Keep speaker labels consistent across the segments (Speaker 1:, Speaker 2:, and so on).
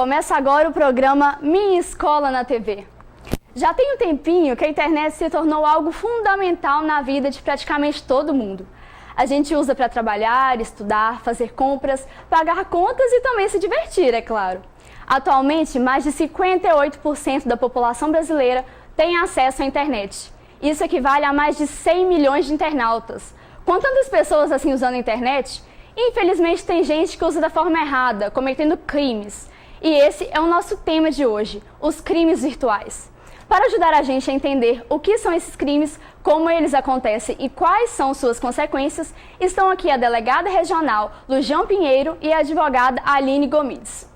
Speaker 1: Começa agora o programa Minha Escola na TV. Já tem um tempinho que a internet se tornou algo fundamental na vida de praticamente todo mundo. A gente usa para trabalhar, estudar, fazer compras, pagar contas e também se divertir, é claro. Atualmente, mais de 58% da população brasileira tem acesso à internet. Isso equivale a mais de 100 milhões de internautas. Com tantas pessoas assim usando a internet, infelizmente tem gente que usa da forma errada, cometendo crimes. E esse é o nosso tema de hoje, os crimes virtuais. Para ajudar a gente a entender o que são esses crimes, como eles acontecem e quais são suas consequências, estão aqui a delegada regional Lujão Pinheiro e a advogada Aline Gomides.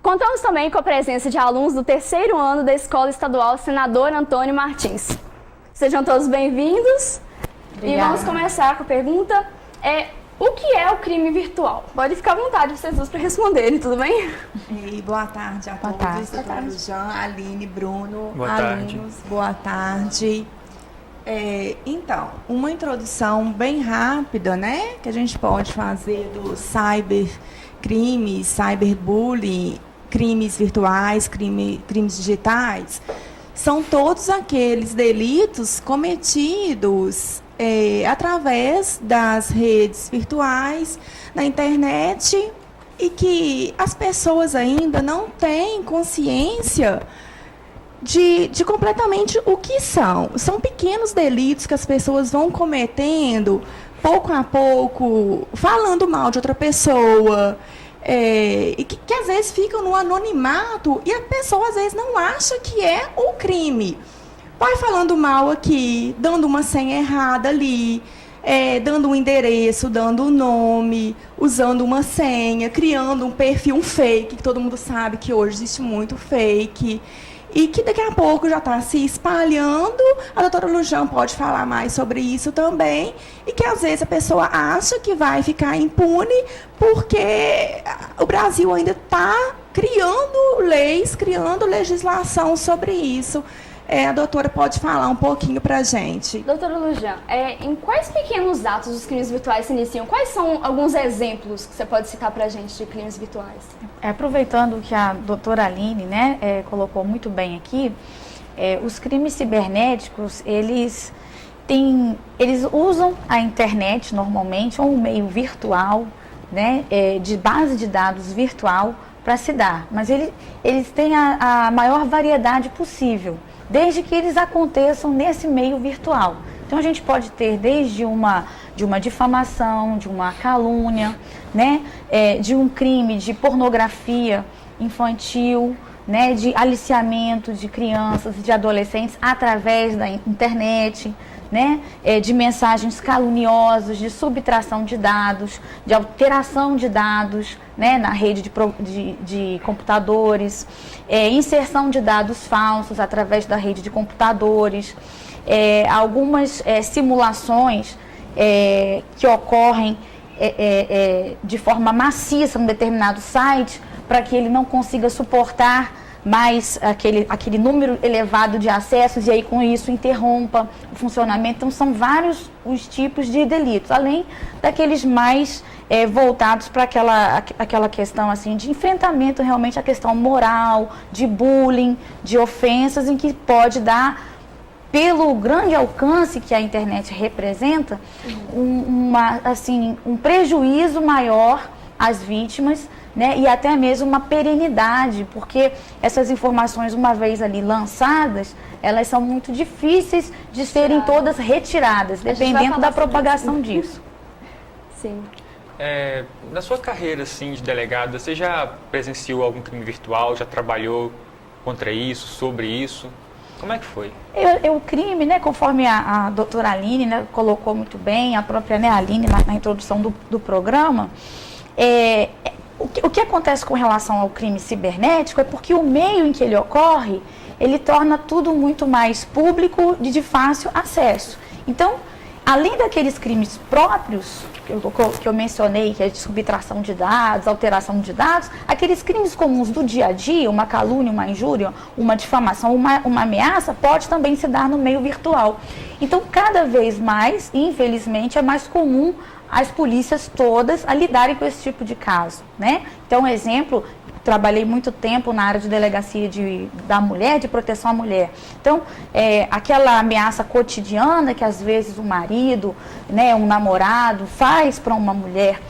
Speaker 1: Contamos também com a presença de alunos do terceiro ano da Escola Estadual Senador Antônio Martins. Sejam todos bem-vindos. E vamos começar com a pergunta, o que é o crime virtual? Pode ficar à vontade vocês dois para responderem, tudo bem?
Speaker 2: E boa tarde a todos, doutora Lujão, Aline, Bruno,
Speaker 3: boa
Speaker 2: alunos,
Speaker 3: tarde.
Speaker 2: Boa tarde. Então, uma introdução bem rápida, né, que a gente pode fazer dos cybercrimes, cyberbullying, crimes virtuais, crimes digitais, são todos aqueles delitos cometidos através das redes virtuais, na internet, e que as pessoas ainda não têm consciência de completamente o que são. São pequenos delitos que as pessoas vão cometendo, pouco a pouco, falando mal de outra pessoa, e que às vezes ficam no anonimato, e a pessoa às vezes não acha que é o crime. Vai falando mal aqui, dando uma senha errada ali, dando um endereço, dando um nome, usando uma senha, criando um perfil, um fake, que todo mundo sabe que hoje existe muito fake, e que daqui a pouco já está se espalhando. A doutora Lujão pode falar mais sobre isso também, e que às vezes a pessoa acha que vai ficar impune, porque o Brasil ainda está criando leis, criando legislação sobre isso. A doutora pode falar um pouquinho para a gente.
Speaker 1: Doutora Lujão, em quais pequenos atos os crimes virtuais se iniciam? Quais são alguns exemplos que você pode citar para a gente de crimes virtuais?
Speaker 4: Aproveitando que a doutora Aline, colocou muito bem aqui, os crimes cibernéticos, eles usam a internet normalmente, ou um meio virtual, de base de dados virtual para se dar. Mas eles têm a maior variedade possível, desde que eles aconteçam nesse meio virtual. Então, a gente pode ter desde uma difamação, de uma calúnia, de um crime de pornografia infantil, de aliciamento de crianças e de adolescentes através da internet, de mensagens caluniosas, de subtração de dados, de alteração de dados, na rede de computadores, inserção de dados falsos através da rede de computadores, algumas simulações que ocorrem de forma maciça em um determinado site, para que ele não consiga suportar mais aquele número elevado de acessos, e aí com isso interrompa o funcionamento. Então são vários os tipos de delitos, além daqueles mais voltados para aquela questão assim, de enfrentamento realmente à questão moral, de bullying, de ofensas, em que pode dar, pelo grande alcance que a internet representa, um prejuízo maior às vítimas, e até mesmo uma perenidade, porque essas informações, uma vez ali lançadas, elas são muito difíceis de serem todas retiradas, dependendo da propagação disso.
Speaker 1: Sim.
Speaker 3: Na sua carreira assim, de delegada, você já presenciou algum crime virtual, já trabalhou contra isso, sobre isso? Como é que foi?
Speaker 4: O crime, conforme a doutora Aline colocou muito bem, a própria Aline na introdução do programa, o que acontece com relação ao crime cibernético é porque o meio em que ele ocorre, ele torna tudo muito mais público e de fácil acesso. Então, além daqueles crimes próprios que eu mencionei, que é de subtração de dados, alteração de dados, aqueles crimes comuns do dia a dia, uma calúnia, uma injúria, uma difamação, uma ameaça, pode também se dar no meio virtual. Então, cada vez mais, infelizmente, é mais comum as polícias todas a lidarem com esse tipo de caso, Então, um exemplo trabalhei muito tempo na área de delegacia da mulher, de proteção à mulher. Então, aquela ameaça cotidiana que às vezes o marido, né, um namorado faz para uma mulher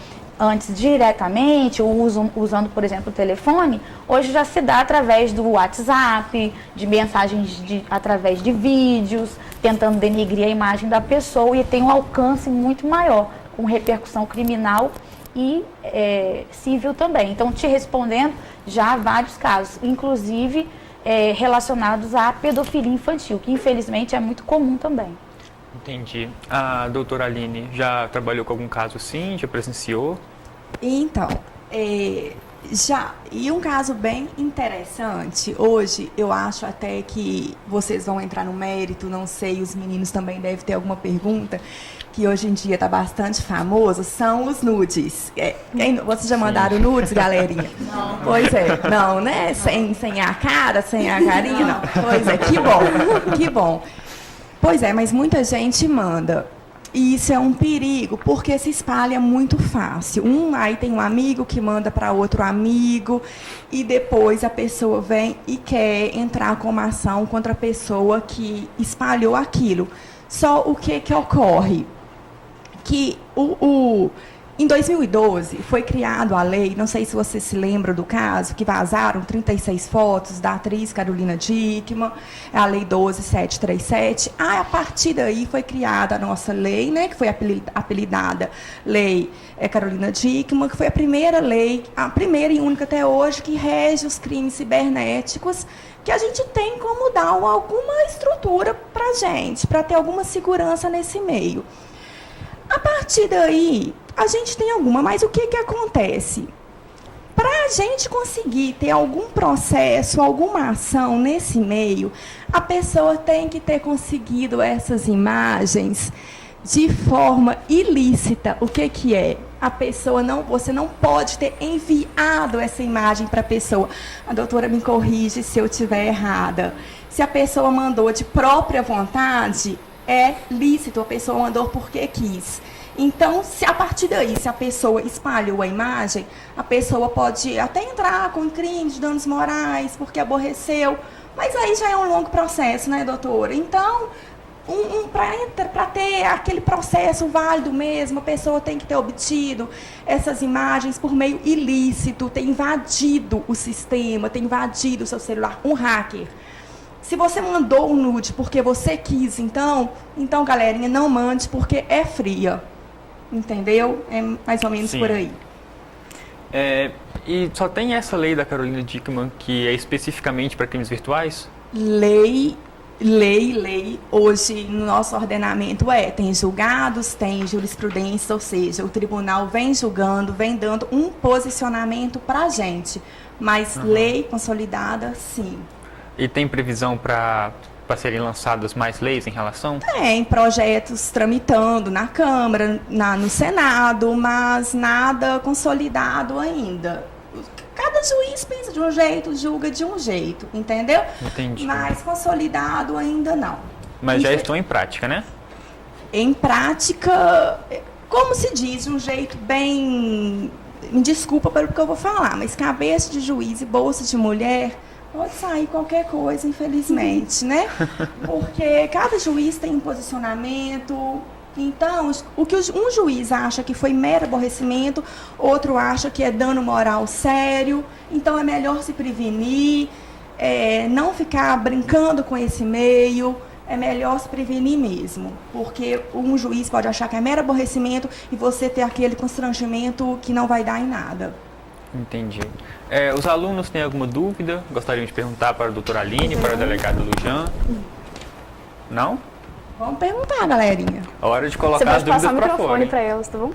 Speaker 4: antes diretamente, ou usando, por exemplo, o telefone, hoje já se dá através do WhatsApp, de mensagens através de vídeos, tentando denigrir a imagem da pessoa, e tem um alcance muito maior, com repercussão criminal e civil também. Então, te respondendo, já há vários casos, inclusive relacionados à pedofilia infantil, que infelizmente é muito comum também.
Speaker 3: Entendi. A doutora Aline já trabalhou com algum caso assim? Já presenciou?
Speaker 2: Então, já. E um caso bem interessante, hoje eu acho até que vocês vão entrar no mérito, não sei, os meninos também devem ter alguma pergunta, que hoje em dia está bastante famoso, são os nudes. Vocês já mandaram nudes, galerinha? Não. Pois é, não, né? Sem a cara, sem a carinha, não. Pois é, que bom, que bom. Pois é, mas muita gente manda. E isso é um perigo, porque se espalha muito fácil. Aí tem um amigo que manda para outro amigo, e depois a pessoa vem e quer entrar com uma ação contra a pessoa que espalhou aquilo. Só o que ocorre? Que em 2012 foi criada a lei, não sei se você se lembra do caso, que vazaram 36 fotos da atriz Carolina Dickmann, a Lei 12.737. A partir daí foi criada a nossa lei, né, que foi apelidada Lei Carolina Dickmann, que foi a primeira lei, a primeira e única até hoje, que rege os crimes cibernéticos, que a gente tem como dar alguma estrutura para a gente, para ter alguma segurança nesse meio. A partir daí, a gente tem alguma, mas o que acontece? Para a gente conseguir ter algum processo, alguma ação nesse meio, a pessoa tem que ter conseguido essas imagens de forma ilícita. O que é? A pessoa você não pode ter enviado essa imagem para a pessoa. A doutora me corrige se eu estiver errada. Se a pessoa mandou de própria vontade, é lícito, a pessoa mandou porque quis. Então, a partir daí, se a pessoa espalhou a imagem, a pessoa pode até entrar com crime de danos morais, porque aborreceu, mas aí já é um longo processo, né, doutora? Então, para ter aquele processo válido mesmo, a pessoa tem que ter obtido essas imagens por meio ilícito, ter invadido o sistema, ter invadido o seu celular, um hacker. Se você mandou um nude porque você quis, então, galerinha, não mande porque é fria. Entendeu? É mais ou menos. Sim. Por aí.
Speaker 3: E só tem essa lei da Carolina Dickmann que é especificamente para crimes virtuais?
Speaker 2: Lei. Hoje, no nosso ordenamento, tem julgados, tem jurisprudência, ou seja, o tribunal vem julgando, vem dando um posicionamento para a gente. Mas lei consolidada, sim.
Speaker 3: E tem previsão para serem lançadas mais leis em relação?
Speaker 2: Tem projetos tramitando na Câmara, no Senado, mas nada consolidado ainda. Cada juiz pensa de um jeito, julga de um jeito, entendeu?
Speaker 3: Entendi.
Speaker 2: Mas consolidado ainda não.
Speaker 3: Mas já estão em prática, né?
Speaker 2: Em prática, como se diz, de um jeito bem... Me desculpa pelo que eu vou falar, mas cabeça de juiz e bolsa de mulher... Pode sair qualquer coisa, infelizmente, né? Porque cada juiz tem um posicionamento. Então, o que um juiz acha que foi mero aborrecimento, outro acha que é dano moral sério. Então, é melhor se prevenir, não ficar brincando com esse meio. É melhor se prevenir mesmo. Porque um juiz pode achar que é mero aborrecimento e você ter aquele constrangimento que não vai dar em nada.
Speaker 3: Entendi. Os alunos têm alguma dúvida? Gostariam de perguntar para a doutora Aline, para a delegada Lujan? Não?
Speaker 2: Vamos perguntar, galerinha.
Speaker 3: A hora de colocar as dúvidas para fora.
Speaker 1: Você pode passar o microfone para elas, tá bom?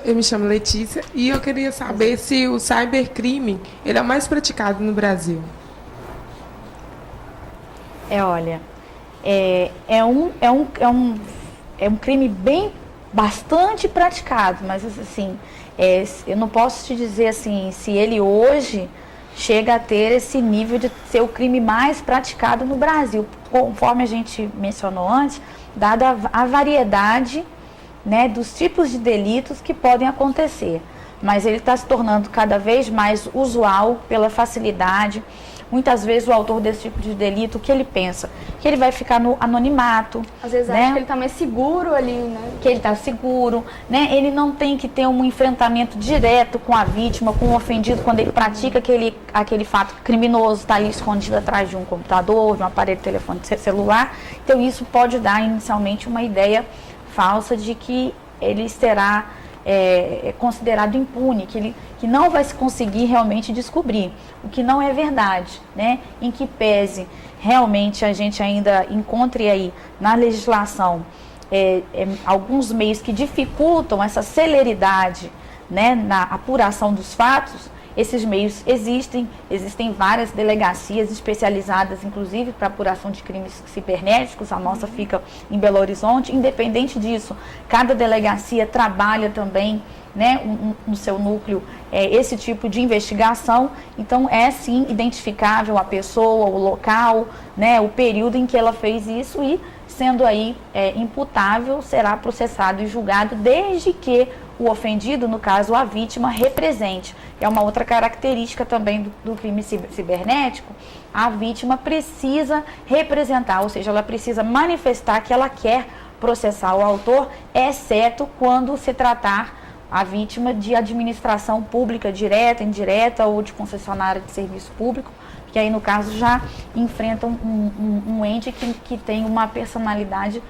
Speaker 5: Eu me chamo Letícia e eu queria saber se o cybercrime ele é mais praticado no Brasil.
Speaker 4: Olha, é um crime bastante praticado, mas assim... eu não posso te dizer assim, se ele hoje chega a ter esse nível de ser o crime mais praticado no Brasil, conforme a gente mencionou antes, dada a variedade, né, dos tipos de delitos que podem acontecer. mas ele está se tornando cada vez mais usual pela facilidade. Muitas vezes o autor desse tipo de delito, o que ele pensa? Que ele vai ficar no anonimato.
Speaker 1: Às vezes
Speaker 4: né?
Speaker 1: acha que ele está mais seguro ali, né?
Speaker 4: Que ele está seguro, né? Ele não tem que ter um enfrentamento direto com a vítima, com o ofendido, quando ele pratica aquele fato criminoso, está ali escondido atrás de um computador, de um aparelho de telefone celular. Então isso pode dar inicialmente uma ideia falsa de que ele será considerado impune, que não vai se conseguir realmente descobrir, o que não é verdade, né? Em que pese realmente a gente ainda encontre aí na legislação alguns meios que dificultam essa celeridade, né, na apuração dos fatos. Esses meios existem várias delegacias especializadas, inclusive, para apuração de crimes cibernéticos. A nossa fica em Belo Horizonte. Independente disso, cada delegacia trabalha também, né, no seu núcleo, esse tipo de investigação. Então, é sim identificável a pessoa, o local, né, o período em que ela fez isso e, sendo aí imputável, será processado e julgado desde que o ofendido, no caso a vítima, represente. É uma outra característica também do crime cibernético. A vítima precisa representar, ou seja, ela precisa manifestar que ela quer processar o autor, exceto quando se tratar a vítima de administração pública direta, indireta ou de concessionária de serviço público, que aí no caso já enfrentam um ente que tem uma personalidade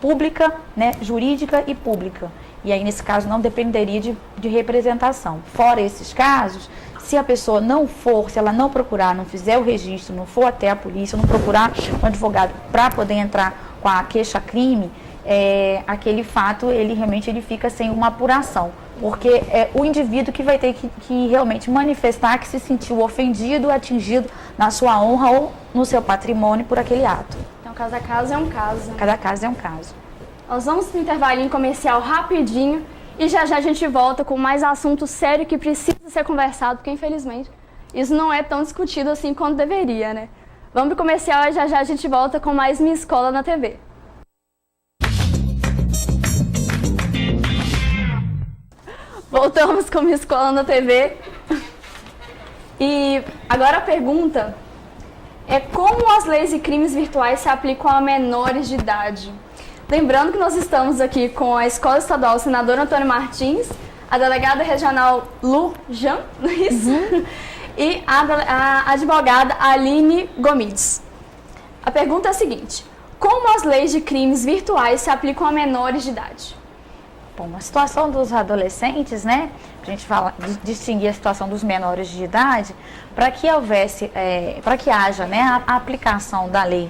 Speaker 4: pública, né, jurídica e pública. E aí, nesse caso, não dependeria de representação. Fora esses casos, se a pessoa não for, se ela não procurar, não fizer o registro, não for até a polícia, não procurar um advogado para poder entrar com a queixa-crime, aquele fato, ele realmente fica sem uma apuração. Porque é o indivíduo que vai ter que realmente manifestar que se sentiu ofendido, atingido na sua honra ou no seu patrimônio por aquele ato.
Speaker 1: Então, cada caso é um caso.
Speaker 4: Cada caso é um caso.
Speaker 1: Nós vamos para o intervalinho comercial rapidinho e já já a gente volta com mais assunto sério que precisa ser conversado, porque infelizmente isso não é tão discutido assim quanto deveria, né? Vamos para o comercial e já já a gente volta com mais Minha Escola na TV. Voltamos com Minha Escola na TV. E agora a pergunta é como as leis e crimes virtuais se aplicam a menores de idade? Lembrando que nós estamos aqui com a Escola Estadual Senador Antônio Martins, a delegada regional Lu Jan, e a advogada Aline Gomides. A pergunta é a seguinte: como as leis de crimes virtuais se aplicam a menores de idade?
Speaker 4: Bom, a situação dos adolescentes, né? A gente fala de distinguir a situação dos menores de idade, para que haja, né, a aplicação da lei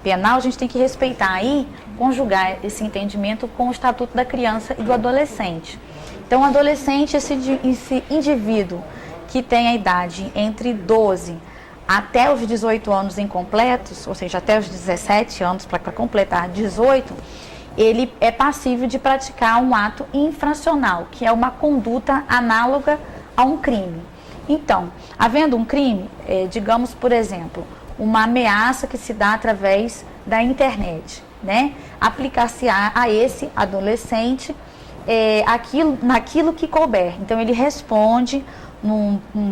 Speaker 4: penal, a gente tem que respeitar aí, conjugar esse entendimento com o Estatuto da Criança e do Adolescente. Então, o adolescente, esse indivíduo que tem a idade entre 12 até os 18 anos incompletos, ou seja, até os 17 anos para completar 18, ele é passível de praticar um ato infracional, que é uma conduta análoga a um crime. Então, havendo um crime, digamos, por exemplo, uma ameaça que se dá através da internet, né? Aplicar-se a esse adolescente naquilo que couber. Então, ele responde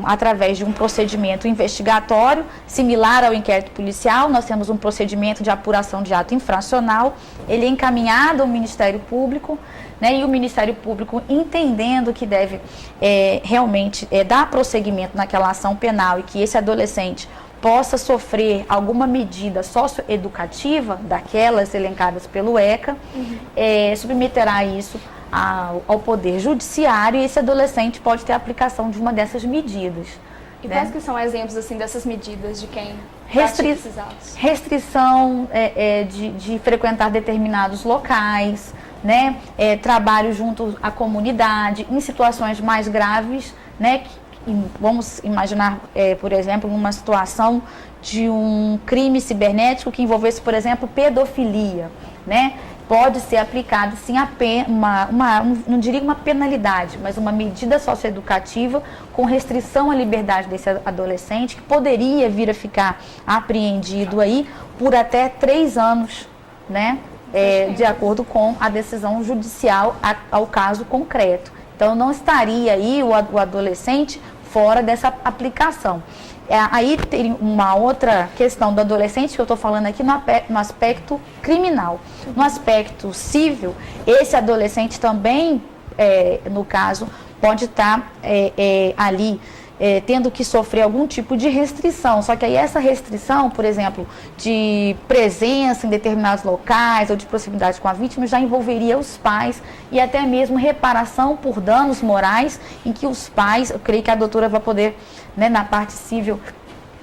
Speaker 4: através de um procedimento investigatório, similar ao inquérito policial. Nós temos um procedimento de apuração de ato infracional, ele é encaminhado ao Ministério Público, né, e o Ministério Público, entendendo que deve realmente dar prosseguimento naquela ação penal e que esse adolescente possa sofrer alguma medida socioeducativa, daquelas elencadas pelo ECA, submeterá isso ao Poder Judiciário, e esse adolescente pode ter a aplicação de uma dessas medidas.
Speaker 1: E
Speaker 4: né?
Speaker 1: quais que são exemplos assim, dessas medidas de quem pratica esses atos?
Speaker 4: Restrição de frequentar determinados locais, né? Trabalho junto à comunidade, em situações mais graves, né? Vamos imaginar, por exemplo, uma situação de um crime cibernético que envolvesse, por exemplo, pedofilia, né? Pode ser aplicado, sim, não diria uma penalidade, mas uma medida socioeducativa com restrição à liberdade desse adolescente, que poderia vir a ficar apreendido aí por até 3 anos, né? De acordo com a decisão judicial ao caso concreto. Então, não estaria aí o adolescente fora dessa aplicação. Aí tem uma outra questão do adolescente que eu estou falando aqui no aspecto criminal. No aspecto civil, esse adolescente também, no caso, pode estar ali tendo que sofrer algum tipo de restrição. Só que aí essa restrição, por exemplo, de presença em determinados locais ou de proximidade com a vítima, já envolveria os pais e até mesmo reparação por danos morais, em que os pais, eu creio que a doutora vai poder, né, na parte civil,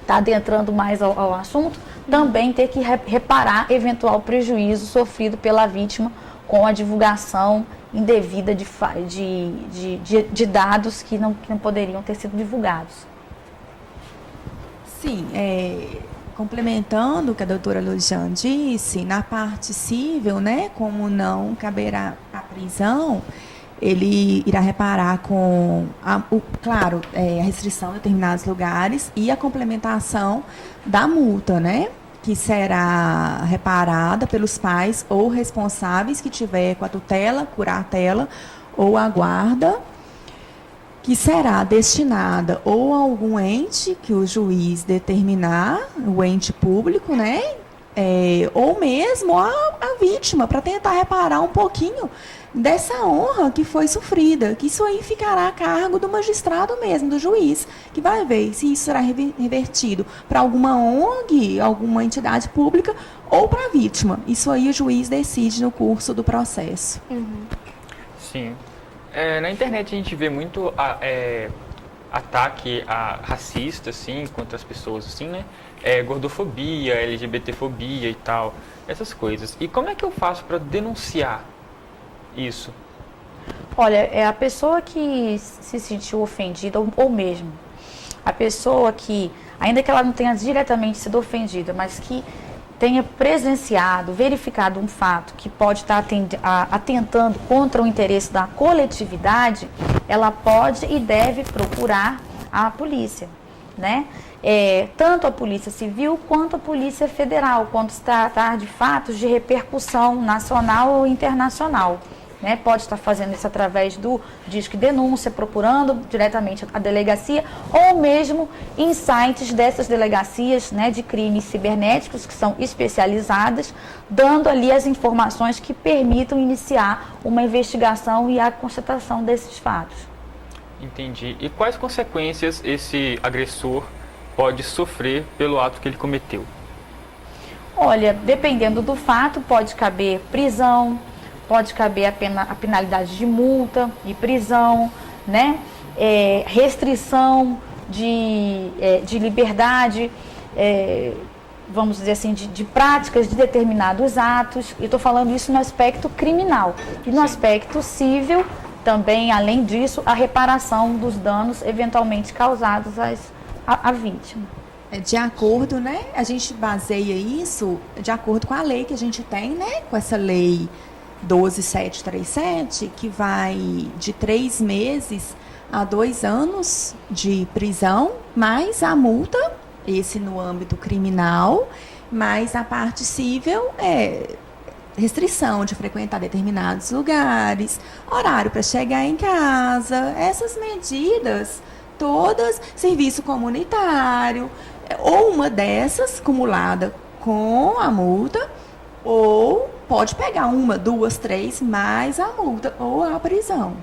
Speaker 4: tá adentrando mais ao assunto, também ter que reparar eventual prejuízo sofrido pela vítima com a divulgação indevida de dados que não poderiam ter sido divulgados.
Speaker 2: Sim, complementando o que a doutora Luciane disse, na parte civil, né, como não caberá a prisão, ele irá reparar com, claro, a restrição em determinados lugares e a complementação da multa, né? Que será reparada pelos pais ou responsáveis que tiver com a tutela, curatela ou a guarda, que será destinada ou a algum ente que o juiz determinar, o ente público, né? Ou mesmo a vítima, para tentar reparar um pouquinho dessa honra que foi sofrida, que isso aí ficará a cargo do magistrado mesmo, do juiz, que vai ver se isso será revertido para alguma ONG, alguma entidade pública ou para a vítima. Isso aí o juiz decide no curso do processo.
Speaker 3: Sim. Na internet a gente vê muito ataque racista, assim, contra as pessoas, assim, né? Gordofobia, LGBTfobia e tal, essas coisas. E como é que eu faço para denunciar isso?
Speaker 4: Olha, a pessoa que se sentiu ofendida, ou mesmo a pessoa que, ainda que ela não tenha diretamente sido ofendida, mas que tenha presenciado, verificado um fato que pode estar atentando contra o interesse da coletividade, ela pode e deve procurar a polícia, né? Tanto a Polícia Civil quanto a Polícia Federal, quando se tratar de fatos de repercussão nacional ou internacional. Né? Pode estar fazendo isso através do Disque Denúncia, procurando diretamente a delegacia, ou mesmo em sites dessas delegacias, né, de crimes cibernéticos, que são especializadas, dando ali as informações que permitam iniciar uma investigação e a constatação desses fatos.
Speaker 3: Entendi. E quais consequências esse agressor pode sofrer pelo ato que ele cometeu?
Speaker 4: Olha, dependendo do fato, pode caber prisão, pode caber a penalidade de multa e prisão, né? Restrição de liberdade, vamos dizer assim, de práticas de determinados atos. Eu estou falando isso no aspecto criminal. E no aspecto civil, também, além disso, a reparação dos danos eventualmente causados à vítima.
Speaker 2: De acordo, né? A gente baseia isso de acordo com a lei que a gente tem, né? Com essa lei 12737, que vai de 3 meses a 2 anos de prisão, mais a multa, esse no âmbito criminal, mais a parte civil restrição de frequentar determinados lugares, horário para chegar em casa, essas medidas todas, serviço comunitário, ou uma dessas acumulada com a multa, ou pode pegar 1, 2, 3, mais a multa ou a prisão.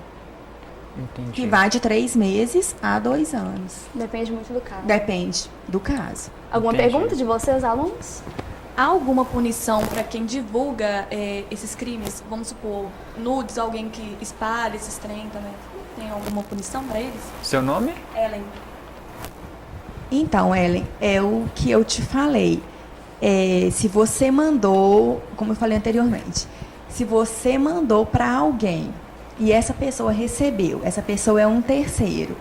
Speaker 3: Entendi.
Speaker 2: Que vai de 3 meses a 2 anos.
Speaker 1: Depende muito do caso.
Speaker 2: Depende do caso.
Speaker 1: Alguma
Speaker 3: Entendi.
Speaker 1: pergunta de vocês, alunos?
Speaker 6: Há alguma punição para quem divulga esses crimes? Vamos supor, nudes, alguém que espalha esses trem também. Tem alguma punição para eles?
Speaker 3: Seu nome?
Speaker 6: Ellen.
Speaker 2: Então, Ellen, é o que eu te falei. Se você mandou, como eu falei anteriormente, se você mandou para alguém e essa pessoa recebeu, essa pessoa é um terceiro.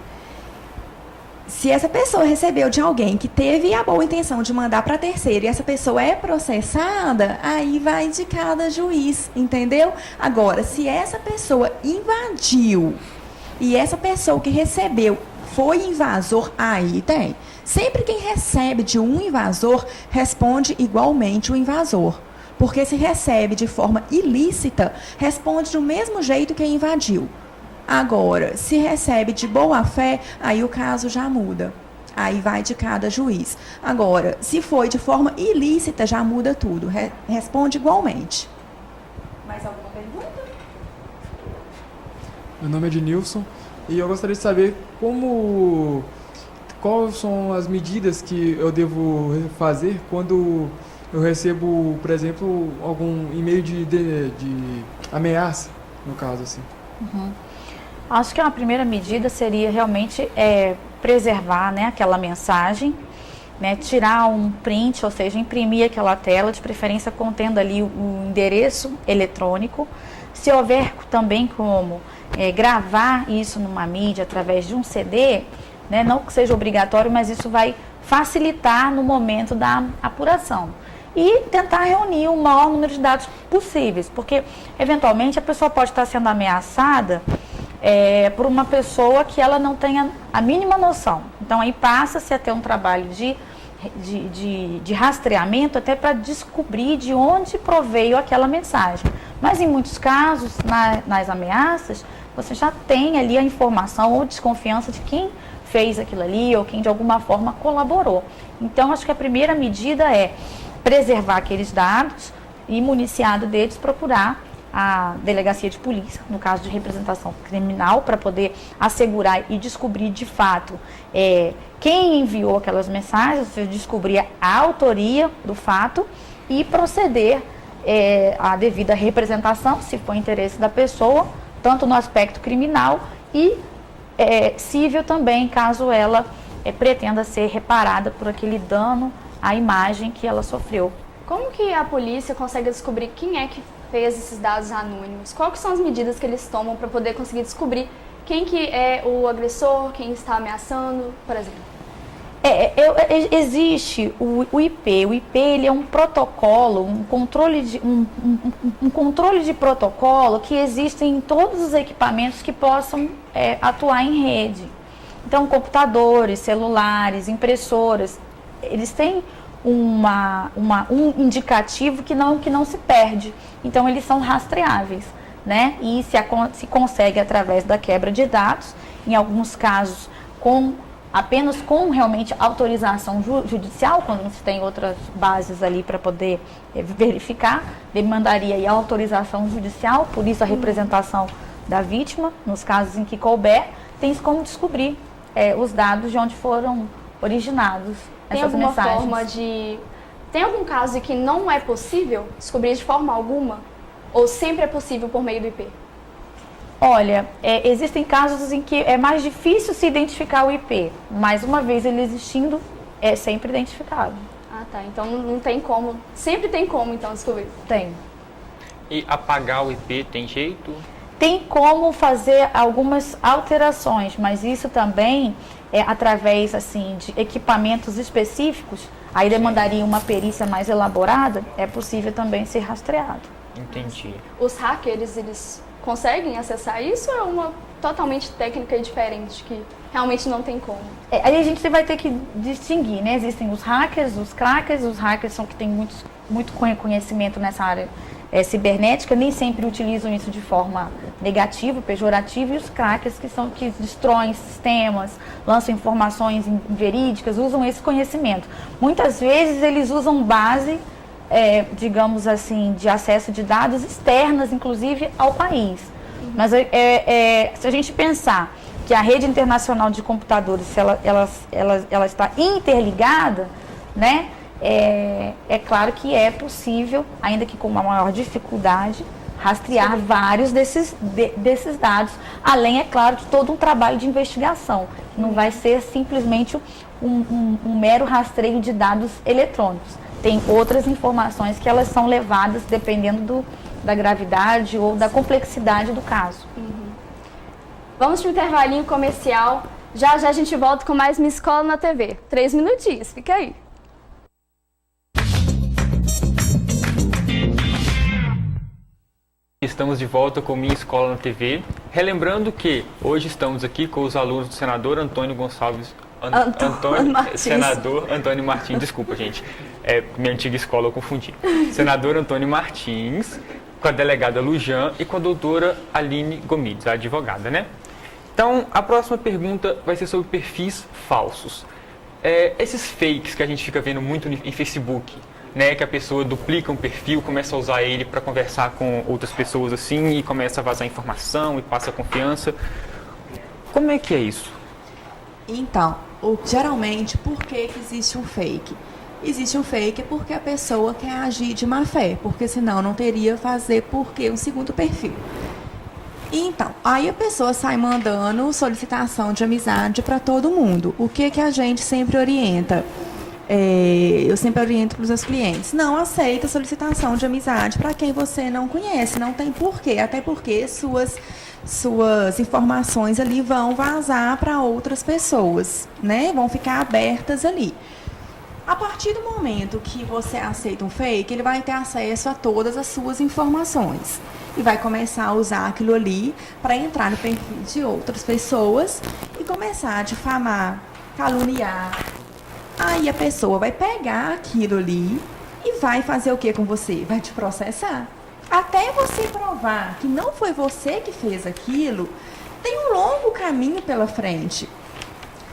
Speaker 2: Se essa pessoa recebeu de alguém que teve a boa intenção de mandar para terceiro e essa pessoa é processada, aí vai de cada juiz, entendeu? Agora, se essa pessoa invadiu e essa pessoa que recebeu foi invasor, aí tem. Sempre quem recebe de um invasor responde igualmente o invasor. Porque se recebe de forma ilícita, responde do mesmo jeito que invadiu. Agora, se recebe de boa fé, aí o caso já muda. Aí vai de cada juiz. Agora, se foi de forma ilícita, já muda tudo. Responde igualmente.
Speaker 6: Mais alguma pergunta?
Speaker 7: Meu nome é Ednilson e eu gostaria de saber quais são as medidas que eu devo fazer quando eu recebo, por exemplo, algum e-mail de ameaça, no caso assim.
Speaker 4: Acho que uma primeira medida seria realmente preservar, né, aquela mensagem, né, tirar um print, ou seja, imprimir aquela tela, de preferência contendo ali o endereço eletrônico. Se houver também como gravar isso numa mídia através de um CD, né, não que seja obrigatório, mas isso vai facilitar no momento da apuração. E tentar reunir o maior número de dados possíveis, porque eventualmente a pessoa pode estar sendo ameaçada por uma pessoa que ela não tenha a mínima noção. Então aí passa-se a ter um trabalho de rastreamento até para descobrir de onde proveio aquela mensagem. Mas em muitos casos, nas ameaças, você já tem ali a informação ou desconfiança de quem fez aquilo ali ou quem de alguma forma colaborou. Então acho que a primeira medida é preservar aqueles dados e, municiado deles, procurar a delegacia de polícia, no caso de representação criminal, para poder assegurar e descobrir de fato quem enviou aquelas mensagens, ou seja, descobrir a autoria do fato e proceder à devida representação, se for interesse da pessoa, tanto no aspecto criminal e civil também, caso ela pretenda ser reparada por aquele dano à imagem que ela sofreu.
Speaker 1: Como que a polícia consegue descobrir quem é que fez esses dados anônimos? Quais são as medidas que eles tomam para poder conseguir descobrir quem que é o agressor, quem está ameaçando, por exemplo?
Speaker 4: Existe o IP. O IP ele é um protocolo, um controle de protocolo que existe em todos os equipamentos que possam atuar em rede. Então, computadores, celulares, impressoras, eles têm um indicativo que não se perde. Então, eles são rastreáveis, né? E se consegue através da quebra de dados, em alguns casos apenas com realmente autorização judicial, quando não se tem outras bases ali para poder verificar, demandaria aí a autorização judicial, por isso a representação da vítima, nos casos em que couber, tem como descobrir os dados de onde foram originados essas mensagens.
Speaker 1: Tem algum caso em que não é possível descobrir de forma alguma? Ou sempre é possível por meio do IP?
Speaker 4: Olha, existem casos em que é mais difícil se identificar o IP, mas uma vez ele existindo, é sempre identificado.
Speaker 1: Ah, tá. Então não tem como. Sempre tem como, então, descobrir.
Speaker 4: Tem.
Speaker 3: E apagar o IP tem jeito?
Speaker 4: Tem como fazer algumas alterações, mas isso também através assim, de equipamentos específicos, aí demandaria uma perícia mais elaborada, é possível também ser rastreado.
Speaker 3: Entendi.
Speaker 1: Os hackers, eles conseguem acessar isso ou é uma totalmente técnica diferente, que realmente não tem como?
Speaker 4: Aí a gente vai ter que distinguir, né? Existem os hackers, os crackers. Os hackers são que têm muito conhecimento nessa área cibernética, nem sempre utilizam isso de forma negativa, pejorativa, e os crackers que destroem sistemas, lançam informações inverídicas, usam esse conhecimento. Muitas vezes eles usam base, digamos assim, de acesso de dados externas, inclusive, ao país. Mas se a gente pensar que a rede internacional de computadores, se ela está interligada, né? É claro que é possível, ainda que com uma maior dificuldade, rastrear vários desses dados, além, é claro, de todo um trabalho de investigação. Não vai ser simplesmente um mero rastreio de dados eletrônicos. Tem outras informações que elas são levadas dependendo da gravidade ou da complexidade do caso.
Speaker 1: Vamos para o intervalinho comercial. Já a gente volta com mais Minha Escola na TV. 3 minutinhos, fica aí.
Speaker 3: Estamos de volta com Minha Escola na TV. Relembrando que hoje estamos aqui com os alunos do senador Antônio Gonçalves... Senador Antônio Martins, desculpa, gente. Minha antiga escola eu confundi. Senador Antônio Martins com a delegada Lujan e com a doutora Aline Gomides, a advogada, né? Então, a próxima pergunta vai ser sobre perfis falsos. Esses fakes que a gente fica vendo muito em Facebook, né, que a pessoa duplica um perfil, começa a usar ele para conversar com outras pessoas assim e começa a vazar informação e passa confiança. Como é que é isso?
Speaker 2: Então, geralmente, por que existe um fake? Existe um fake porque a pessoa quer agir de má fé, porque senão não teria fazer um segundo perfil. Então, aí a pessoa sai mandando solicitação de amizade para todo mundo. O que a gente sempre orienta? Eu sempre oriento para os meus clientes. Não aceita solicitação de amizade para quem você não conhece, não tem porquê. Até porque suas informações ali vão vazar para outras pessoas, né? Vão ficar abertas ali. A partir do momento que você aceita um fake, ele vai ter acesso a todas as suas informações. E vai começar a usar aquilo ali para entrar no perfil de outras pessoas e começar a difamar, caluniar. Aí a pessoa vai pegar aquilo ali e vai fazer o que com você? Vai te processar. Até você provar que não foi você que fez aquilo, tem um longo caminho pela frente.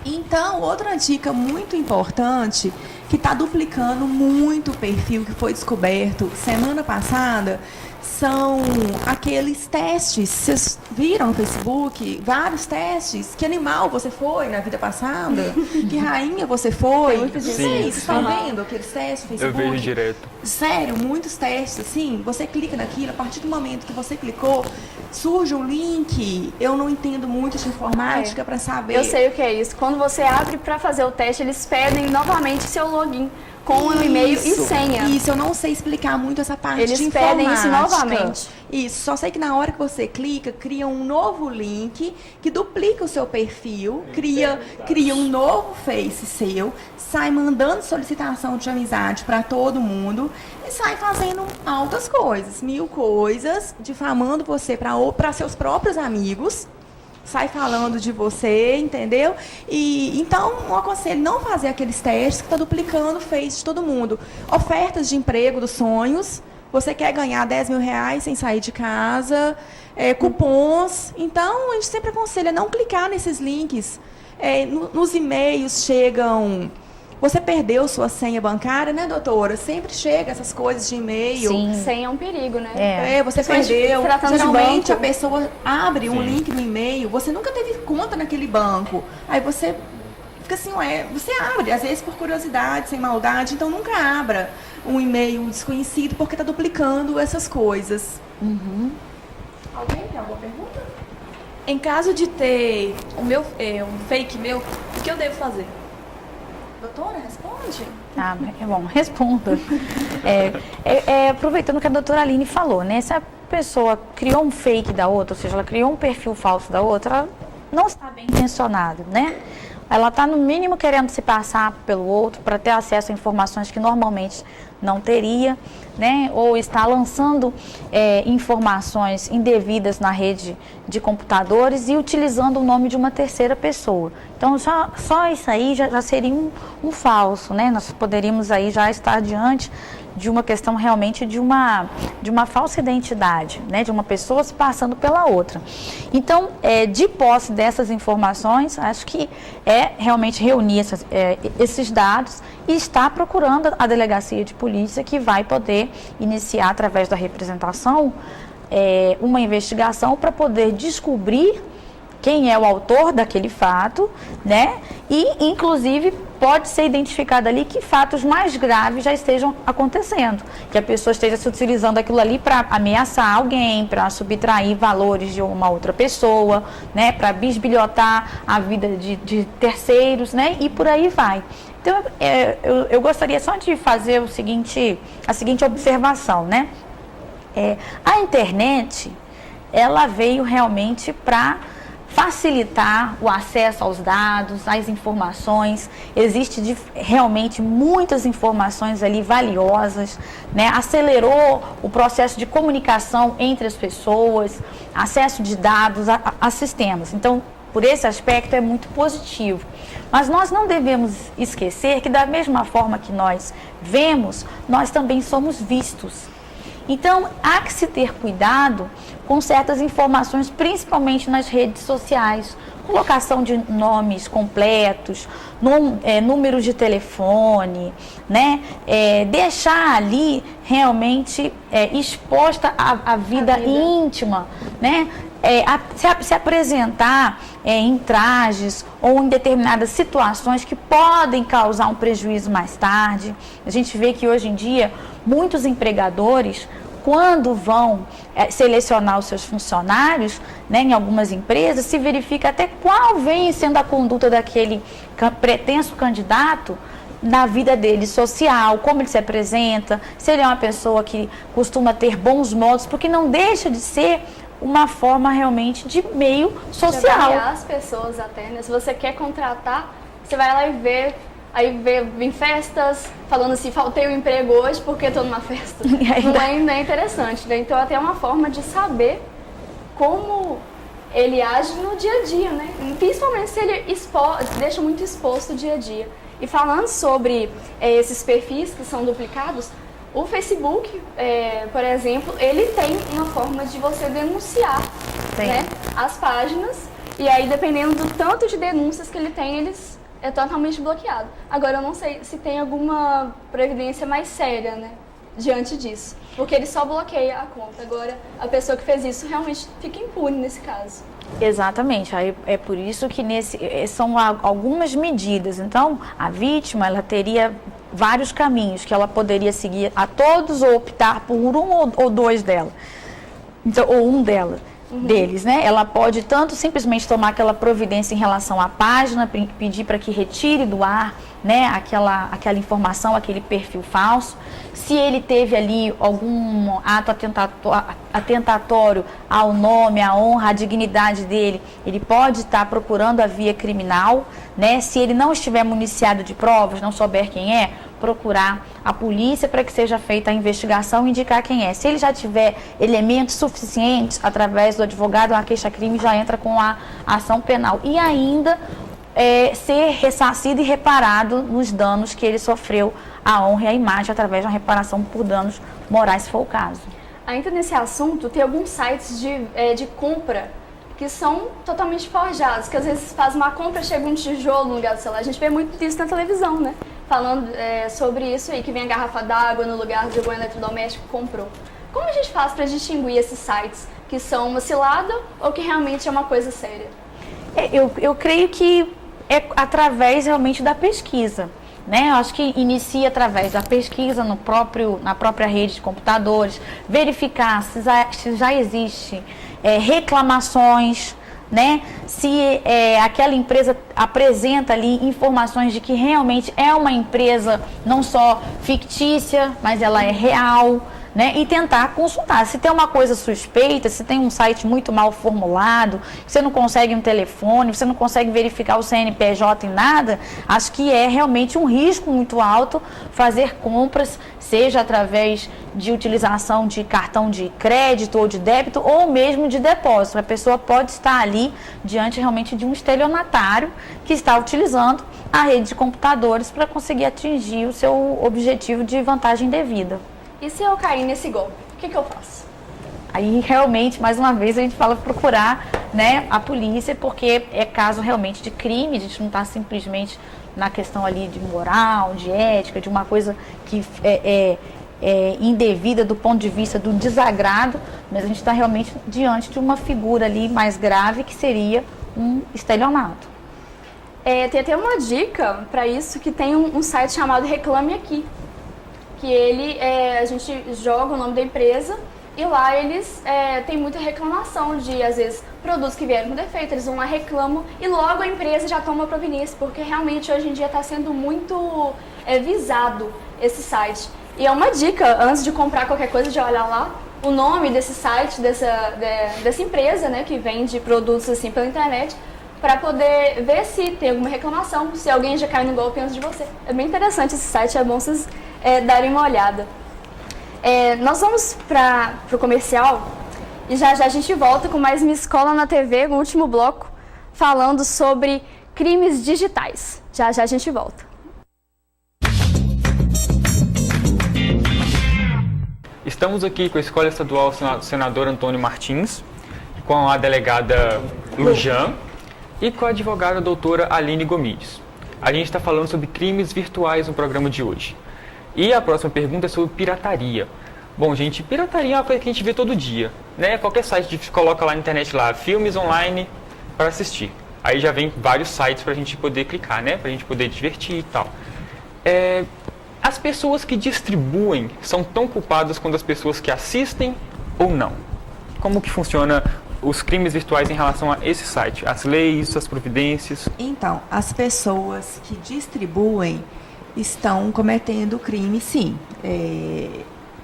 Speaker 2: Então, outra dica muito importante, que está duplicando muito o perfil que foi descoberto semana passada, são aqueles testes. Vocês viram no Facebook vários testes? Que animal você foi na vida passada? Que rainha você foi?
Speaker 3: Sim,
Speaker 2: Vocês estão vendo aqueles testes no Facebook?
Speaker 3: Eu vejo direto.
Speaker 2: Sério, muitos testes, assim, você clica naquilo, a partir do momento que você clicou, surge um link. Eu não entendo muito de informática para saber.
Speaker 1: Eu sei o que é isso. Quando você abre para fazer o teste, eles pedem novamente seu login com um e-mail e senha.
Speaker 2: Isso, eu não sei explicar muito essa parte
Speaker 1: eles
Speaker 2: de informática.
Speaker 1: pedem isso novamente.
Speaker 2: Isso, só sei que na hora que você clica, cria um novo link que duplica o seu perfil, cria um novo Face seu, sai mandando solicitação de amizade para todo mundo e sai fazendo altas coisas, 1000 coisas, difamando você para seus próprios amigos. Sai falando de você, entendeu? E então, eu aconselho não fazer aqueles testes que está duplicando o Face de todo mundo. Ofertas de emprego dos sonhos. Você quer ganhar 10 mil reais sem sair de casa. Cupons. Então, a gente sempre aconselha não clicar nesses links. Nos e-mails chegam... Você perdeu sua senha bancária, né, doutora? Sempre chega essas coisas de e-mail.
Speaker 4: Sim.
Speaker 1: Senha é um perigo, né?
Speaker 2: Você perdeu.
Speaker 1: Tratando de
Speaker 2: Geralmente a
Speaker 1: banco.
Speaker 2: pessoa abre um
Speaker 3: Sim.
Speaker 2: link no e-mail, você nunca teve conta naquele banco. Aí você fica assim, você abre, às vezes por curiosidade, sem maldade, então nunca abra um e-mail desconhecido porque está duplicando essas coisas. Alguém tem alguma pergunta?
Speaker 6: Em caso de ter um fake meu, o que eu devo fazer?
Speaker 2: Doutora, responde.
Speaker 4: Ah, é bom, responda. Aproveitando o que a doutora Aline falou, né? Se a pessoa criou um fake da outra, ou seja, ela criou um perfil falso da outra, ela não está bem intencionada, né? Ela está, no mínimo, querendo se passar pelo outro para ter acesso a informações que normalmente não teria, né? Ou está lançando informações indevidas na rede de computadores e utilizando o nome de uma terceira pessoa. Então, só isso aí já seria um falso, né? Nós poderíamos aí já estar diante de uma questão realmente de uma falsa identidade, né? De uma pessoa se passando pela outra. Então, de posse dessas informações, acho que realmente reunir esses dados e estar procurando a delegacia de polícia que vai poder iniciar, através da representação, uma investigação para poder descobrir quem é o autor daquele fato, né? E, inclusive, pode ser identificado ali que fatos mais graves já estejam acontecendo. Que a pessoa esteja se utilizando aquilo ali para ameaçar alguém, para subtrair valores de uma outra pessoa, né? Para bisbilhotar a vida de terceiros, né? E por aí vai. Então, eu gostaria só de fazer a seguinte observação, né? A internet, ela veio realmente para facilitar o acesso aos dados, às informações. Existe realmente muitas informações ali valiosas, né? Acelerou o processo de comunicação entre as pessoas, acesso de dados a sistemas. Então, por esse aspecto é muito positivo. Mas nós não devemos esquecer que, da mesma forma que nós vemos, nós também somos vistos. Então, há que se ter cuidado com certas informações, principalmente nas redes sociais. Colocação de nomes completos, números de telefone, né? Deixar ali realmente exposta a vida íntima, né? Se apresentar em trajes ou em determinadas situações que podem causar um prejuízo mais tarde. A gente vê que hoje em dia muitos empregadores, quando vão selecionar os seus funcionários, né, em algumas empresas, se verifica até qual vem sendo a conduta daquele pretenso candidato na vida dele social, como ele se apresenta, se ele é uma pessoa que costuma ter bons modos, porque não deixa de ser uma forma realmente de meio social.
Speaker 1: De avaliar as pessoas até, né? Se você quer contratar, você vai lá e vê. Aí vê em festas, falando assim, faltei o emprego hoje porque estou numa festa. Não é interessante, né? Então até é uma forma de saber como ele age no dia a dia, né? Principalmente se ele deixa muito exposto o dia a dia. E falando sobre esses perfis que são duplicados, o Facebook, por exemplo, ele tem uma forma de você denunciar, né, as páginas. E aí, dependendo do tanto de denúncias que ele tem, eles é totalmente bloqueado. Agora, eu não sei se tem alguma previdência mais séria, né, diante disso. Porque ele só bloqueia a conta. Agora, a pessoa que fez isso realmente fica impune nesse caso.
Speaker 4: Exatamente. Aí é por isso que são algumas medidas. Então, a vítima, ela teria vários caminhos que ela poderia seguir a todos ou optar por um ou dois dela. Então, ou um deles, né? Ela pode tanto simplesmente tomar aquela providência em relação à página, pedir para que retire do ar, né, aquela informação, aquele perfil falso. Se ele teve ali algum ato atentatório ao nome, à honra, à dignidade dele, ele pode estar procurando a via criminal, né? Se ele não estiver municiado de provas, não souber quem é, procurar a polícia para que seja feita a investigação e indicar quem é. Se ele já tiver elementos suficientes, através do advogado, a queixa-crime já entra com a ação penal. E ainda ser ressarcido e reparado nos danos que ele sofreu à honra e à imagem, através de uma reparação por danos morais, se for o caso.
Speaker 1: Ainda nesse assunto, tem alguns sites de compra que são totalmente forjados, que às vezes faz uma compra, chega um tijolo no lugar do celular. A gente vê muito isso na televisão, né? Falando sobre isso aí, que vem a garrafa d'água no lugar de algum eletrodoméstico que comprou. Como a gente faz para distinguir esses sites que são uma cilada ou que realmente é uma coisa séria?
Speaker 4: Eu creio que é através realmente da pesquisa, né? Eu acho que inicia através da pesquisa na própria rede de computadores, verificar se já existe reclamações, né? Se aquela empresa apresenta ali informações de que realmente é uma empresa não só fictícia, mas ela é real, né? E tentar consultar. Se tem uma coisa suspeita, se tem um site muito mal formulado, você não consegue um telefone, você não consegue verificar o CNPJ em nada, acho que é realmente um risco muito alto fazer compras, seja através de utilização de cartão de crédito ou de débito, ou mesmo de depósito. A pessoa pode estar ali diante realmente de um estelionatário que está utilizando a rede de computadores para conseguir atingir o seu objetivo de vantagem devida.
Speaker 1: E se eu cair nesse golpe, o que eu faço?
Speaker 4: Aí realmente, mais uma vez, a gente fala procurar, né, a polícia, porque é caso realmente de crime. A gente não está simplesmente na questão ali de moral, de ética, de uma coisa que é indevida do ponto de vista do desagrado, mas a gente está realmente diante de uma figura ali mais grave, que seria um estelionato.
Speaker 1: Tem até uma dica para isso, que tem um site chamado Reclame Aqui, que a gente joga o nome da empresa e lá eles têm muita reclamação de, às vezes, produtos que vieram com defeito, eles vão lá, reclamam e logo a empresa já toma providência, porque realmente hoje em dia está sendo muito visado esse site. E é uma dica, antes de comprar qualquer coisa, de olhar lá o nome desse site, dessa empresa, né, que vende produtos assim pela internet, para poder ver se tem alguma reclamação, se alguém já caiu no golpe antes de você. É bem interessante esse site, é bom vocês darem uma olhada. Nós vamos para o comercial e já a gente volta com mais Minha Escola na TV, no último bloco, falando sobre crimes digitais. Já a gente volta.
Speaker 3: Estamos aqui com a Escola Estadual Senador Antônio Martins, com a delegada Lujan e com a advogada doutora Aline Gomides. A gente está falando sobre crimes virtuais no programa de hoje. E a próxima pergunta é sobre pirataria. Bom, gente, pirataria é uma coisa que a gente vê todo dia, né? Qualquer site a gente coloca lá na internet, lá, filmes online para assistir. Aí já vem vários sites para a gente poder clicar, né? Para a gente poder divertir e tal. As pessoas que distribuem são tão culpadas quanto as pessoas que assistem ou não? Como que funciona os crimes virtuais em relação a esse site? As leis, as providências?
Speaker 2: Então, as pessoas que distribuem estão cometendo crime, sim,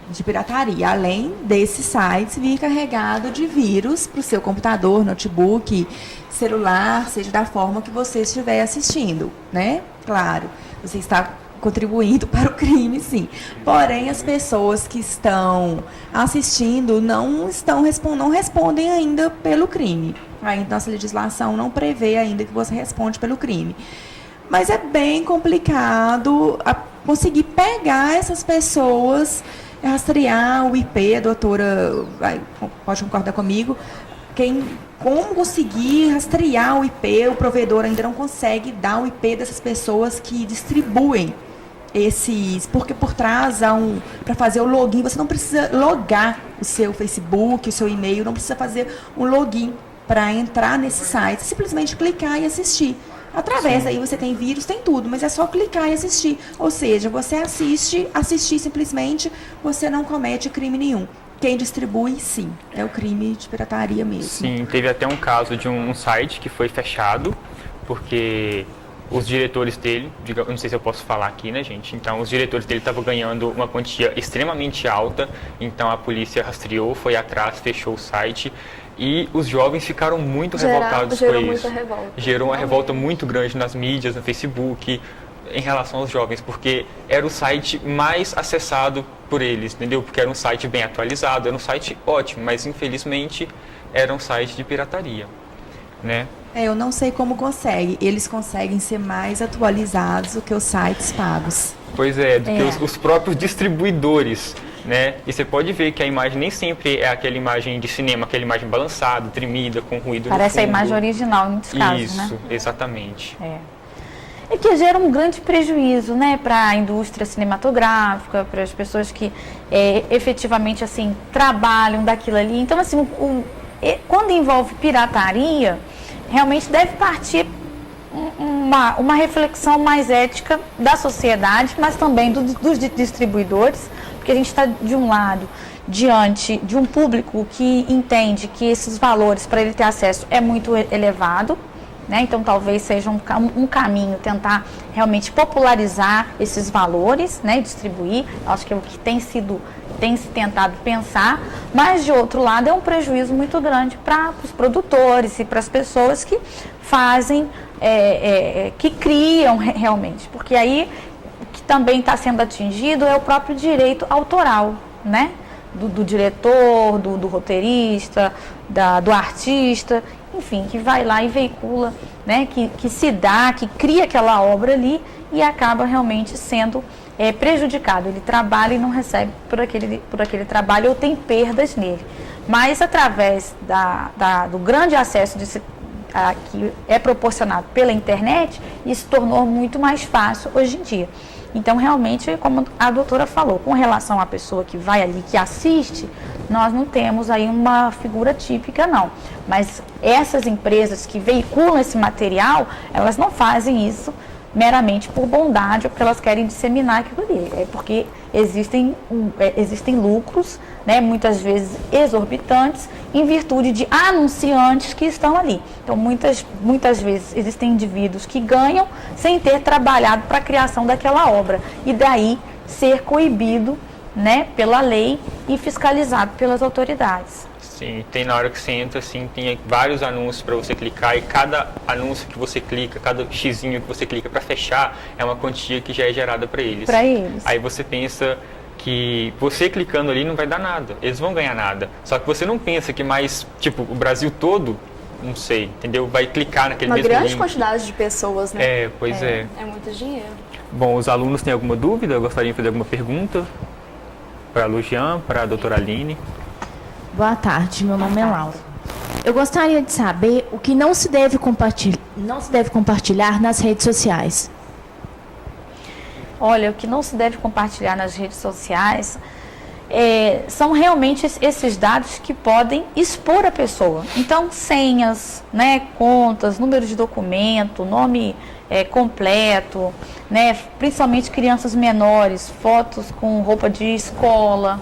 Speaker 2: de pirataria. Além desses sites vir carregado de vírus para o seu computador, notebook, celular, seja da forma que você estiver assistindo, né? Claro, você está contribuindo para o crime, sim. Porém, as pessoas que estão assistindo não respondem ainda pelo crime. A nossa legislação não prevê ainda que você responde pelo crime. Mas é bem complicado conseguir pegar essas pessoas, rastrear o IP, a doutora pode concordar comigo, como conseguir rastrear o IP, o provedor ainda não consegue dar o IP dessas pessoas que distribuem porque por trás para fazer o login, você não precisa logar o seu Facebook, o seu e-mail, não precisa fazer um login para entrar nesse site, simplesmente clicar e assistir. Através aí você tem vírus, tem tudo, mas é só clicar e assistir. Ou seja, você assistir simplesmente, você não comete crime nenhum. Quem distribui, sim, é o crime de pirataria mesmo.
Speaker 3: Sim, teve até um caso de um site que foi fechado, porque os diretores dele, eu não sei se eu posso falar aqui, né, gente? Então, os diretores dele estavam ganhando uma quantia extremamente alta, então a polícia rastreou, foi atrás, fechou o site e os jovens ficaram muito revoltados com isso. Gerou uma revolta muito grande nas mídias, no Facebook, em relação aos jovens, porque era o site mais acessado por eles, entendeu? Porque era um site bem atualizado, era um site ótimo, mas infelizmente era um site de pirataria, né?
Speaker 2: Eu não sei como consegue. Eles conseguem ser mais atualizados do que os sites pagos.
Speaker 3: Pois é, do que os próprios distribuidores, né? E você pode ver que a imagem nem sempre é aquela imagem de cinema, aquela imagem balançada, tremida, com ruído no fundo.
Speaker 4: Parece a imagem original, em muitos casos, né?
Speaker 3: Isso, exatamente.
Speaker 4: E que gera um grande prejuízo, né, para a indústria cinematográfica, para as pessoas que efetivamente assim trabalham daquilo ali. Então, assim, quando envolve pirataria, realmente deve partir uma reflexão mais ética da sociedade, mas também dos distribuidores, porque a gente está, de um lado, diante de um público que entende que esses valores para ele ter acesso é muito elevado, né? Então talvez seja um caminho tentar realmente popularizar esses valores, né? Distribuir, acho que é o que tem se tentado pensar, mas de outro lado é um prejuízo muito grande para os produtores e para as pessoas que fazem, que criam realmente, porque aí o que também está sendo atingido é o próprio direito autoral, né? Do diretor, do roteirista, do artista, enfim, que vai lá e veicula, né? Que se dá, que cria aquela obra ali e acaba realmente sendo prejudicado. Ele trabalha e não recebe por aquele trabalho ou tem perdas nele. Mas através do grande acesso que é proporcionado pela internet, isso tornou muito mais fácil hoje em dia. Então, realmente, como a doutora falou, com relação à pessoa que vai ali, que assiste, nós não temos aí uma figura típica, não. Mas essas empresas que veiculam esse material, elas não fazem isso meramente por bondade ou porque elas querem disseminar aquilo ali. É porque existem lucros, né, muitas vezes exorbitantes, em virtude de anunciantes que estão ali. Então, muitas vezes existem indivíduos que ganham sem ter trabalhado para a criação daquela obra. E daí ser coibido, né, pela lei e fiscalizado pelas autoridades.
Speaker 3: Sim, tem na hora que você entra, assim, tem vários anúncios para você clicar e cada anúncio que você clica, cada xizinho que você clica para fechar é uma quantia que já é gerada para eles.
Speaker 4: Para eles.
Speaker 3: Aí você pensa que você clicando ali não vai dar nada, eles vão ganhar nada. Só que você não pensa que mais, tipo, o Brasil todo, não sei, entendeu? Vai clicar naquele mesmo link.
Speaker 1: Uma grande quantidade de pessoas, né?
Speaker 3: Pois é.
Speaker 1: É muito dinheiro.
Speaker 3: Bom, os alunos têm alguma dúvida? Gostariam de fazer alguma pergunta? para a Lucian, para a doutora Aline.
Speaker 8: Boa tarde, meu nome é Laura. Eu gostaria de saber o que não se deve compartilhar nas redes sociais.
Speaker 4: Olha, o que não se deve compartilhar nas redes sociais são realmente esses dados que podem expor a pessoa. Então, senhas, né, contas, número de documento, nome completo, né, principalmente crianças menores, fotos com roupa de escola.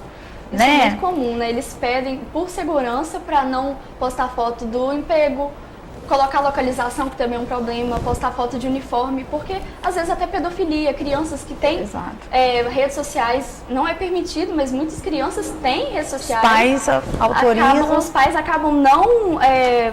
Speaker 1: Isso é muito comum, né? Eles pedem por segurança para não postar foto do emprego, colocar localização, que também é um problema, postar foto de uniforme, porque às vezes até pedofilia, crianças que têm redes sociais, não é permitido, mas muitas crianças têm redes sociais.
Speaker 4: Os pais autorizam.
Speaker 1: Os pais acabam não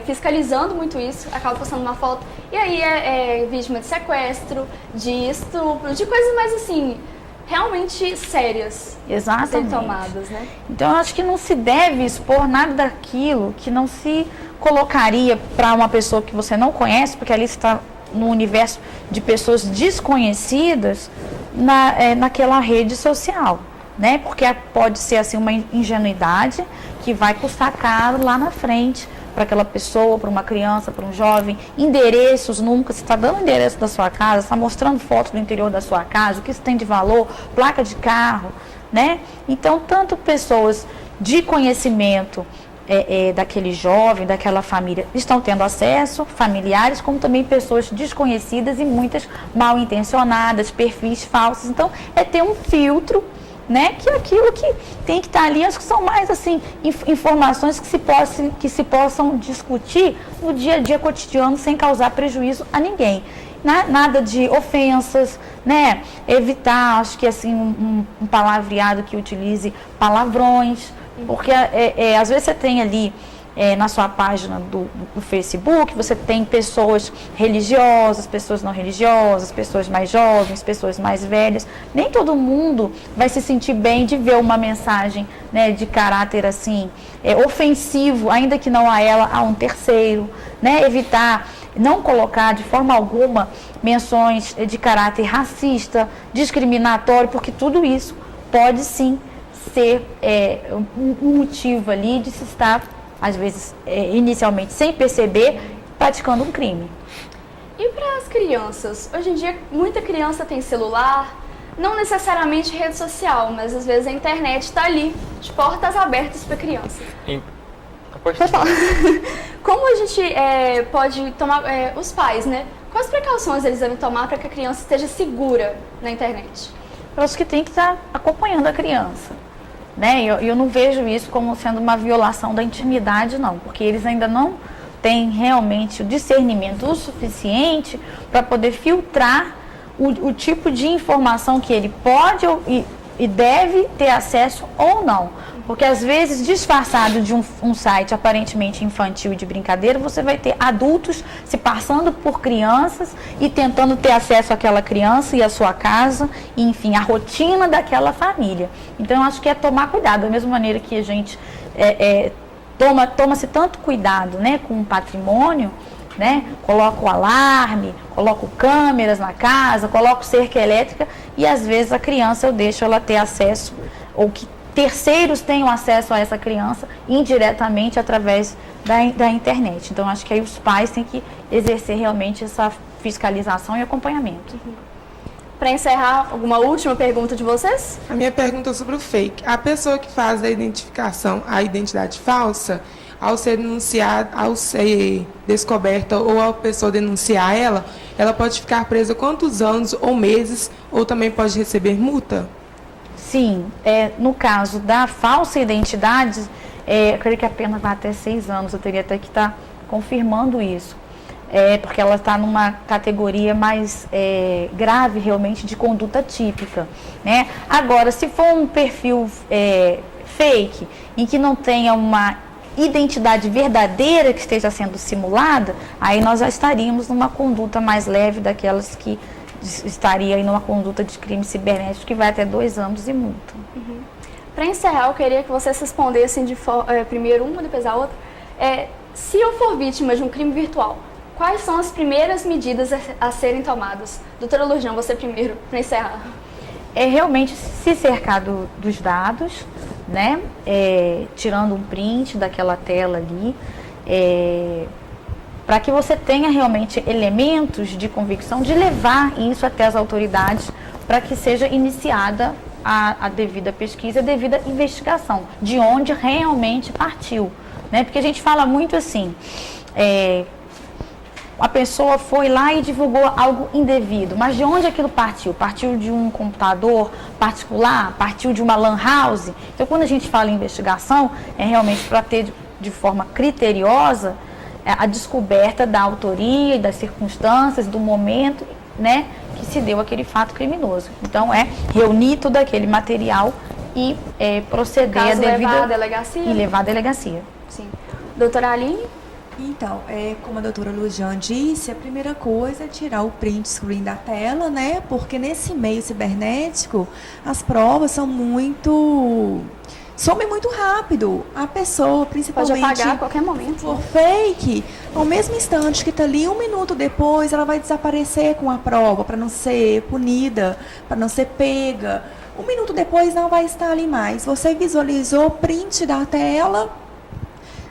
Speaker 1: fiscalizando muito isso, acabam postando uma foto, e aí é vítima de sequestro, de estupro, de coisas mais assim, realmente sérias.
Speaker 4: Exatamente.
Speaker 1: Serem tomadas, né?
Speaker 4: Então, eu acho que não se deve expor nada daquilo que não se colocaria para uma pessoa que você não conhece, porque ali está no universo de pessoas desconhecidas naquela rede social, né? Porque pode ser assim uma ingenuidade que vai custar caro lá na frente para aquela pessoa, para uma criança, para um jovem. Endereços, nunca, você está dando o endereço da sua casa, está mostrando fotos do interior da sua casa, o que isso tem de valor, placa de carro, né? Então, tanto pessoas de conhecimento daquele jovem, daquela família, estão tendo acesso, familiares, como também pessoas desconhecidas e muitas mal intencionadas, perfis falsos. Então, ter um filtro, né, que aquilo que tem que estar ali, acho que são mais assim informações que se possam discutir no dia a dia cotidiano sem causar prejuízo a ninguém. Nada de ofensas, né? Evitar, acho que assim um palavreado que utilize palavrões, porque às vezes você tem ali na sua página do Facebook, você tem pessoas religiosas, pessoas não religiosas, pessoas mais jovens, pessoas mais velhas. Nem todo mundo vai se sentir bem de ver uma mensagem, né, de caráter assim, ofensivo, ainda que não a ela, a um terceiro, né? Evitar, não colocar de forma alguma menções de caráter racista, discriminatório, porque tudo isso pode sim ser um motivo ali de se estar, às vezes, inicialmente sem perceber, praticando um crime.
Speaker 1: E para as crianças? Hoje em dia, muita criança tem celular, não necessariamente rede social, mas às vezes a internet está ali, de portas abertas para a criança.
Speaker 3: Pode falar.
Speaker 1: Como a gente pode tomar, os pais, né? Quais precauções eles devem tomar para que a criança esteja segura na internet?
Speaker 4: Eu acho que tem que estar acompanhando a criança, né? Eu não vejo isso como sendo uma violação da intimidade, não, porque eles ainda não têm realmente o discernimento o suficiente para poder filtrar o tipo de informação que ele pode e deve ter acesso ou não. Porque às vezes, disfarçado de um site aparentemente infantil e de brincadeira, você vai ter adultos se passando por crianças e tentando ter acesso àquela criança e à sua casa, e, enfim, a rotina daquela família. Então, eu acho que é tomar cuidado, da mesma maneira que a gente toma-se tanto cuidado, né, com o patrimônio, né? Coloca o alarme, coloco câmeras na casa, coloco cerca elétrica, e às vezes a criança eu deixo ela ter acesso, ou que terceiros tenham acesso a essa criança indiretamente através da internet. Então, acho que aí os pais têm que exercer realmente essa fiscalização e acompanhamento.
Speaker 1: Para encerrar, alguma última pergunta de vocês?
Speaker 5: A minha pergunta é sobre o fake. A pessoa que faz a identificação, a identidade falsa, ao ser denunciada, ao ser descoberta ou a pessoa denunciar ela pode ficar presa quantos anos ou meses, ou também pode receber multa?
Speaker 4: Sim, no caso da falsa identidade, eu creio que a pena vai até 6 anos, eu teria até que estar confirmando isso, porque ela está numa categoria mais grave realmente de conduta típica, né? Agora, se for um perfil fake, em que não tenha uma identidade verdadeira que esteja sendo simulada, aí nós já estaríamos numa conduta mais leve daquelas que estaria em uma conduta de crime cibernético que vai até 2 anos e multa.
Speaker 1: Uhum. Para encerrar, eu queria que vocês respondessem primeiro uma, depois a outra. Se eu for vítima de um crime virtual, quais são as primeiras medidas a serem tomadas? Doutora Lurjan, você primeiro, para encerrar.
Speaker 4: é realmente se cercar dos dados, né? Tirando um print daquela tela ali, para que você tenha realmente elementos de convicção de levar isso até as autoridades para que seja iniciada a devida pesquisa, a devida investigação, de onde realmente partiu, né? Porque a gente fala muito assim, a pessoa foi lá e divulgou algo indevido, mas de onde aquilo partiu? Partiu de um computador particular? Partiu de uma lan house? Então, quando a gente fala em investigação, é realmente para ter de forma criteriosa a descoberta da autoria e das circunstâncias, do momento, né, que se deu aquele fato criminoso. Então, reunir todo aquele material e proceder
Speaker 1: Caso
Speaker 4: a devida...
Speaker 1: levar à delegacia?
Speaker 4: E levar à delegacia.
Speaker 1: Sim. Doutora Aline?
Speaker 2: Então, como a doutora Lujan disse, a primeira coisa é tirar o print screen da tela, né? Porque nesse meio cibernético, as provas somem muito rápido. A pessoa, principalmente...
Speaker 1: Pode apagar a qualquer momento.
Speaker 2: For fake, ao mesmo instante que está ali, 1 minuto depois, ela vai desaparecer com a prova, para não ser punida, para não ser pega. 1 minuto depois não vai estar ali mais. Você visualizou o print da tela.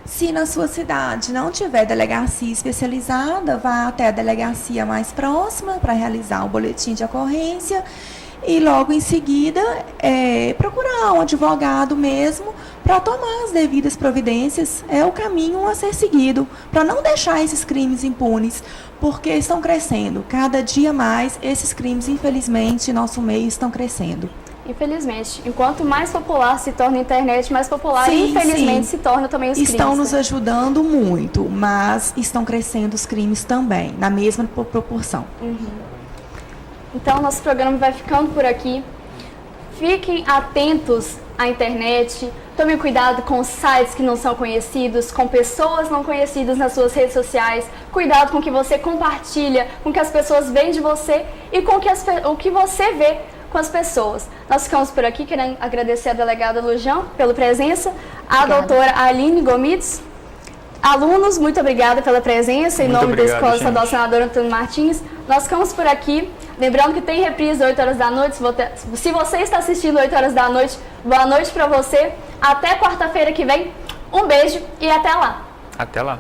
Speaker 2: Se na sua cidade não tiver delegacia especializada, vá até a delegacia mais próxima para realizar o boletim de ocorrência e logo em seguida procurar um advogado mesmo para tomar as devidas providências. É o caminho a ser seguido para não deixar esses crimes impunes, porque estão crescendo. Cada dia mais esses crimes, infelizmente, em nosso meio estão crescendo.
Speaker 1: Infelizmente. Enquanto mais popular se torna a internet, mais popular,
Speaker 2: Sim,
Speaker 1: infelizmente,
Speaker 2: sim.
Speaker 1: se torna também os crimes.
Speaker 2: Estão nos ajudando muito, mas estão crescendo os crimes também, na mesma proporção.
Speaker 1: Então, nosso programa vai ficando por aqui. Fiquem atentos à internet. Tomem cuidado com sites que não são conhecidos, com pessoas não conhecidas nas suas redes sociais. Cuidado com o que você compartilha, com o que as pessoas veem de você e com o que você vê com as pessoas. Nós ficamos por aqui, querendo agradecer a delegada Lujan pela presença, a doutora Aline Gomides. Alunos, muito obrigada pela presença, em nome da Escola Estadual Senador Antônio Martins. Nós ficamos por aqui, lembrando que tem reprise 8 horas da noite. Se você está assistindo 8 horas da noite, boa noite para você. Até quarta-feira que vem. Um beijo e até lá.
Speaker 3: Até lá.